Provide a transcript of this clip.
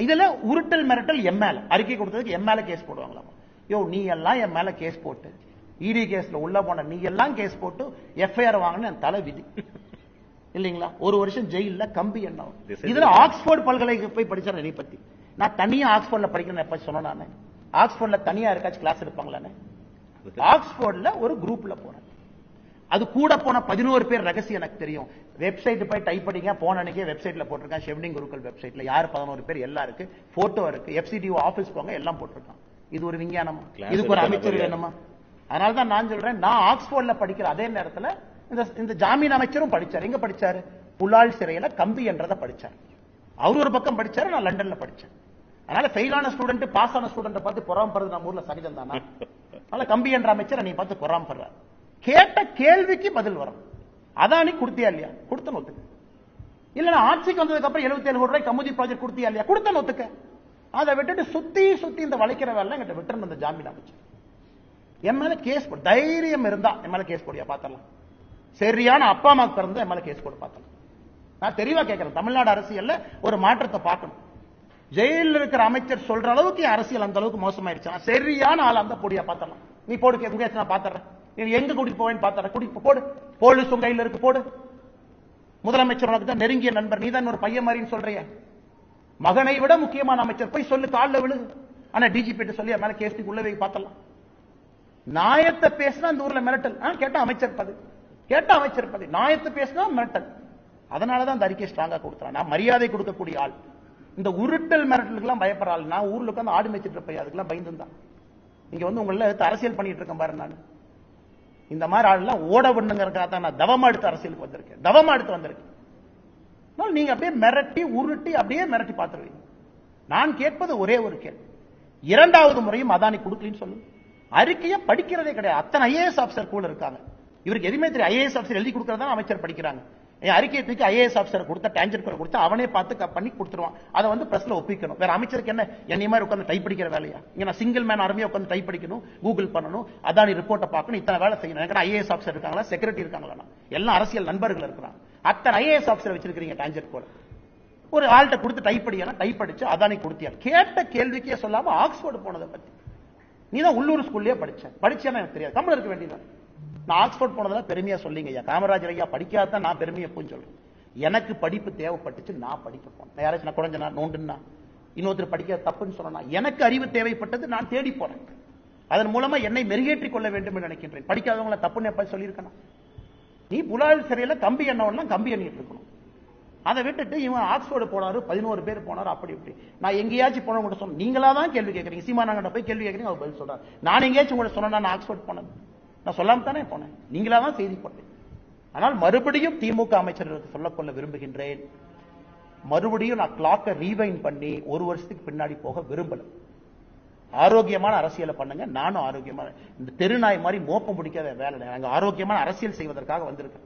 இதுல உருட்டல் மிரட்டல் எம்எல்ஏ அறிக்கை கொடுத்ததுக்கு எம்எல்ஏ கேஸ் போடுவாங்களாம். யோ நீ எல்லாம் என் மேல கேஸ் போட்டு இடி கேஸ்ல உள்ள போன நீ எல்லாம் கேஸ் போட்டு எஃப்ஐஆர் வாங்கின தலை விதி இல்லீங்களா? ஒரு வருஷம் ஜெயில கம்பி என்ன. இதுல ஆக்ஸ்போர்ட் பல்கலைக்கு போய் படிச்சார் என்னை பத்தி. நான் தனியா ஆக்ஸ்போர்ட்ல படிக்கிறேன் எப்ப சொன்னேன் நானு. ஆக்ஸ்போர்ட்ல தனியா இருக்காச்சு கிளாஸ் எடுப்பாங்களானே. ஆக்ஸ்போர்ட்ல ஒரு குரூப்ல போறேன். அது கூட போன 11 பேர் ரகசியம் எனக்கு தெரியும். வெப்சைட் போய் டைப் பண்ணிங்க. போன அன்னைக்கே வெப்சைட்ல போட்டிருக்கான். ஷெவ்னிங் குருக்கள் வெப்சைட்ல யார் 11 பேர் எல்லாம் இருக்கு. போட்டோ இருக்கு. எஃப்சிடிஓ ஆபீஸ் போங்க எல்லாம் போட்டிருக்கான். இது ஒரு விஞ்ஞானமா? இதுக்கு ஒரு அமைச்சர் வேணுமா? அதனாலதான் நான் சொல்றேன், நான் ஆக்ஸ்போர்ட்ல படிக்கிற அதே நேரத்தில் இந்த ஜாமீன் அமைச்சரும் படிச்சார். எங்க படிச்சாரு? புலால் சிறையில கம்பி என்றதை படிச்சார். அவர் ஒரு பக்கம் படிச்சாரு, நான் லண்டன்ல படிச்சேன். அதனால ஃபெயிலான ஸ்டூடெண்ட் பாஸ் ஆன ஸ்டூடெண்ட் பார்த்து பொறாமப்படுறது நம்ம ஊர்ல சகஜம் தானா? அதனால கம்பி என்ற அமைச்சர் நீ பார்த்து பொறாமப்படுறார். கேட்ட கேள்விக்கு பதில் வரும். அதானி கொடுத்தியா இல்லையா? கொடுத்த ஒத்துக்க. இல்ல ஆட்சிக்கு வந்ததுக்கு அப்புறம் 77 கோடி ரூபாய் கமுதி ப்ராஜெக்ட் கொடுத்தியா இல்லையா? கொடுத்த ஒத்துக்க. அதை விட்டுட்டு சுத்தி சுத்தி இந்த வளைக்கிற வேலை எங்கிட்ட விட்டு இந்த ஜாமீன் அமைச்சர் என் மேல கேஸ் போடு. தைரியம் இருந்தா என் மேல கேஸ் போடியா பாத்திரலாம். சரியான அப்பா அம்மாக்கு பிறந்த என் மேல கேஸ் போடு பாத்திரலாம். நான் தெளிவா கேட்கிறேன், தமிழ்நாடு அரசியல்ல ஒரு மாற்றத்தை பார்க்கணும். ஜெயிலில் இருக்கிற அமைச்சர் சொல்ற அளவுக்கு அரசியல் அந்த அளவுக்கு மோசமாயிருச்சு. சரியான ஆள் அந்த பொடியா பாத்திரலாம். நீ போடு கேட்க, நான் பாத்துறேன். நீ எங்க கூட்டிட்டு போவேன்னு பாத்துறேன். கூட்டிட்டு போடு. போலீஸ் உங்க கையில் இருக்கு, போடு. முதலமைச்சர் உனக்கு தான் நெருங்கிய நண்பர். நீ தான் ஒரு பையன் மாதிரின்னு சொல்றிய. மகனை விட முக்கியமான அமைச்சர் போய் சொல்லு, காலில் விழுது. ஆனா டிஜிபி சொல்லி மேல கேஸ் உள்ளவே பார்த்தலாம். நாயத்தை பேசினா அந்த ஊர்ல மிரட்டல். கேட்டா அமைச்சர் பதவி, கேட்டா அமைச்சர் பதவி. நாயத்தை பேசினா மிரட்டல். அதனாலதான் அந்த அறிக்கை ஸ்ட்ராங்கா கொடுத்தான். நான் மரியாதை கொடுக்கக்கூடிய ஆள். இந்த உருட்டல் மிரட்டலுக்கு எல்லாம் பயப்படுற ஆள். நான் ஊர்ல உட்காந்து ஆடு மேய்ச்சிட்டு இருப்பேன். அதுக்கெல்லாம் பயந்து தான் இங்க வந்து உங்கள அரசியல் பண்ணிட்டு இருக்கேன் பாரு. நான் இந்த மாதிரி ஆள் ஓட பண்ணுங்கிறதுக்காக தான் நான் தவமா எடுத்து அரசியலுக்கு வந்திருக்கேன். தவமா எடுத்து வந்திருக்கேன். நீங்க அப்படியே மிரட்டி உருட்டி அப்படியே மிரட்டி பார்த்துருவீங்க. நான் கேட்பது ஒரே ஒரு கேள்வி. இரண்டாவது முறையும் அதானி கொடுக்கலன்னு சொல்லு. அறிக்கையை படிக்கிறதே கிடையாது. அத்தனை ஐஏஎஸ் ஆபிசர் கூட இருக்காங்க. இவருக்கு எதுவுமே தெரியும். ஐஏஎஸ் ஆபிசர் எழுதி கொடுக்கறதா அமைச்சர் படிக்கிறாங்க. அறிக்கையை தூக்கி ஐஏஎஸ் ஆபிசர் கொடுத்தா டேஞ்சர் கொடுத்தா அவனே பார்த்து பண்ணி கொடுத்துருவான். அதை வந்து பிரஸ்ல ஒப்பிக்கணும். வேற அமைச்சருக்கு என்ன என்னை மாதிரி உட்காந்து டைப் படிக்கிற வேலையா? இங்க நான் சிங்கிள் மேன் ஆர்மியா உட்காந்து டைப் படிக்கணும், கூகுள் பண்ணணும், அதானி ரிப்போர்ட்டை பார்க்கணும், இத்தனை வேலை செய்யணும். எனக்கு ஐஏஎஸ் ஆபிசர் இருக்காங்களா, செக்ரட்டரி இருக்காங்களா? எல்லாம் அரசியல் நண்பர்கள் இருக்கிறாங்க. அத்தனை ஐஏஎஸ் ஆபிசர் வச்சிருக்கீங்க டேஞ்சர் கோட. ஒரு ஆள்கிட்ட கொடுத்து டைப் படிக்கணும், டைப் படிச்சு அதானி கொடுத்தியா? கேட்ட கேள்விக்கே சொல்லாம ஆக்ஸ்போர்டு போனதை பத்தி. நீ தான் உள்ளூர் ஸ்கூல்லயே படிச்சேன்னு எனக்கு தெரியாது. தமிழ் இருக்க வேண்டியதான். நான் ஆக்ஸ்போர்ட் போனதெல்லாம் பெருமையா சொல்லிங்க ஐயா. காமராஜர் ஐயா படிக்காதான் நான் பெருமையை எப்பவும் சொல்றேன். எனக்கு படிப்பு தேவைப்பட்டுச்சு, நான் படிக்க போனேன். யாராச்சும் நான் குறைஞ்ச நோண்டுன்னா இன்னொருத்தர் படிக்க தப்புன்னு சொன்னா, எனக்கு அறிவு தேவைப்பட்டது, நான் தேடி போறேன். அதன் மூலமா என்னை மெருகேற்றிக் கொள்ள வேண்டும் என்று நினைக்கின்றேன். படிக்காதவங்களை தப்புன்னு எப்ப சொல்லியிருக்கணும்? நீ புலால் சிறையில கம்பி எண்ணவெல்லாம் கம்பி எண்ணிட்டு இருக்கணும். அதை விட்டுட்டு இவன் ஆக்ஸ்போர்டு போனாரு, 11 பேர் போனாரு, அப்படி இப்படி. நான் எங்கேயாச்சும் போன கூட சொன்ன, நீங்களா தான் கேள்வி கேட்கறீங்க. சீமானாங்கிட்ட போய் கேள்வி கேட்கறீங்க, அவர் பதில் சொல்றாரு. நான் எங்கேயாச்சும் கூட சொன்னா நான் ஆக்ஸ்போர்ட் போனது? நான் சொல்லாம தானே போனேன். நீங்களா தான் செய்தி போட்டேன். ஆனால் மறுபடியும் திமுக அமைச்சர்களுக்கு சொல்லிக்கொள்ள விரும்புகின்றேன். மறுபடியும் நான் கிளாக்கை ரீவைண்ட் பண்ணி ஒரு வருஷத்துக்கு பின்னாடி போக விரும்பல. ஆரோக்கியமான அரசியலை பண்ணுங்க. நானும் ஆரோக்கியமான இந்த தெருநாய் மாதிரி மோப்பம் பிடிக்காத வேலை. நாங்க ஆரோக்கியமான அரசியல் செய்வதற்காக வந்திருக்கேன்.